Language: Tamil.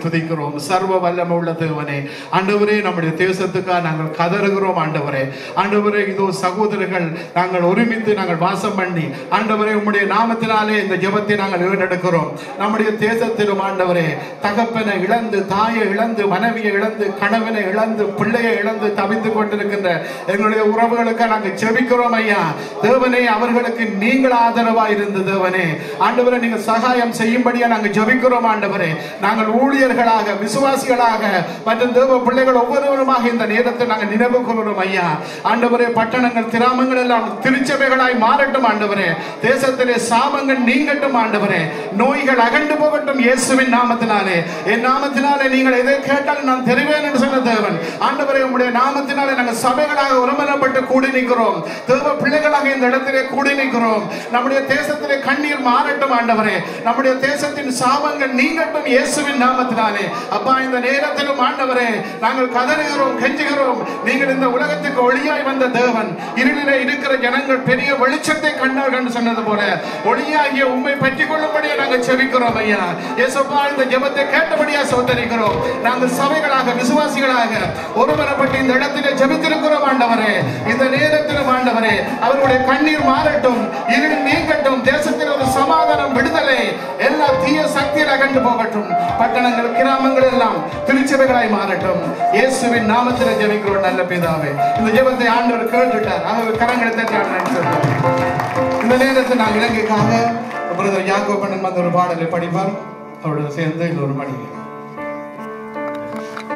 துதிக்கிறோம். சர்வ வல்லமை உள்ள தேவனே, ஆண்டவரே, நம்முடைய தேசத்துக்காக நாங்கள் கதறுகிறோம். ஆண்டவரே, இதோ சகோதரர்கள் நாங்கள் ஒருமித்து நாங்கள் வாசம் பண்ணி ஆண்டவரே உம்முடைய நாமத்தினாலே இந்த ஜெபத்தை நாங்கள் ஏறெடுக்கிறோம். நம்முடைய தேசத்திலும் ஆண்டவரே, தகப்பனை இழந்து, தாயை இழந்து, மனைவியை இழந்து, கணவனை இழந்து, பிள்ளையை இழந்து தவித்துக் கொண்டிருக்கின்ற எங்களுடைய உறவுகளுக்கு நாங்கள் ஜெபிக்கிறோம் ஐயா. தேவனே, அவர்களுக்கு நீங்கள் ஆதரவா இருந்த தேவனே, ஆண்டவரே, நீங்கள் சகாயம் செய்யும்படியா நாங்கள் ஜெபிக்கிறோம். ஆண்டவரே, நாங்கள் ஊழியர்களாக, விசுவாசிகளாக மற்றும் தேவ பிள்ளைகள் ஒவ்வொருவருமாக இந்த நேரத்தை நாங்கள் நினைவு கொள்கிறோம் ஐயா. ஆண்டவரே, பட்டணங்கள் கிராமங்கள் எல்லாம் திருச்சபைகளாய் மாறட்டும். ஆண்டவரே, தேசத்திலே சாபங்கள் நீங்கட்டும். ஆண்டவரே, நோய்கள் அகண்டு போகட்டும். இயேசுவின் நாமத்தினாலே, என் நாமத்தினாலே நீங்கள் எதை கேட்டாலும் நான் தெரிவேன் என்று சொன்ன தேவன். ஆண்டவரே, உம்முடைய நாமத்தினாலே நாங்கள் சபைகளாக ஒருமனப்பட்டு கூடி நிற்கிறோம். தேவ பிள்ளைகளாக இந்த இடத்திலே கூடி நிற்கிறோம். நம்முடைய தேசத்திலே கண்ணீர் மாறட்டும். ஆண்டவரே, நம்முடைய தேசத்தின் சாபங்கள் நீங்கட்டும். இயேசுவின் நாமத்தினாலே அப்பா, இந்த நேரத்திலும் ஆண்டவரே நாங்கள் கதறுகிறோம், கெஞ்சுகிறோம். நீங்கள் இந்த உலகத்துக்கு ஒளியாய் வந்த தேவன். இருளிலே இருக்கிற ஜனங்கள் பெரிய வெளிச்சத்தை கண்டார்கள் என்று சொன்னது போல ஒளியாகிய உம்மை பற்றிக் கொள்ளும்படியே நாங்கள் செபிக்கிறோம் ஐயா. இயேசுப்பா, இந்த ஜெபத்தை கேட்டபடியா சோதரிக்கிறோம். நாங்கள் சபைகளாக, விசுவாசிகளாக ஒருமனப்பட்டு இந்த இடத்திலே ஜெபித்திருக்கிறோம். ஆண்டவரே, இந்த நேரத்திலும் ஆண்டவரே அவர்களுடைய கண்ணீர் மாறட்டும், இருள் நீங்கட்டும். தேசத்தில் ஒரு சமாதானம், விடுதலை, எல்லா தீய சக்தியில் அகன்று போகட்டும். பட்டணங்கள் கிராமங்கள் எல்லாம் திருச்சபைகளாய் மாறட்டும். இயேசுவின் நாமத்தில் ஜெபிக்கிறோம் நல்ல பிதாவே. இந்த ஜெபத்தை ஆண்டவர் கேட்டுட்டார். அவர் கரங்களை தட்டி ஆண்டவர். இந்த நேரத்தில் நான் இலங்கைக்காக பிரதர் யாக்கோபன் ஒரு பாடலை படிப்பார். அவரோட சேர்ந்து இன்னொரு மணி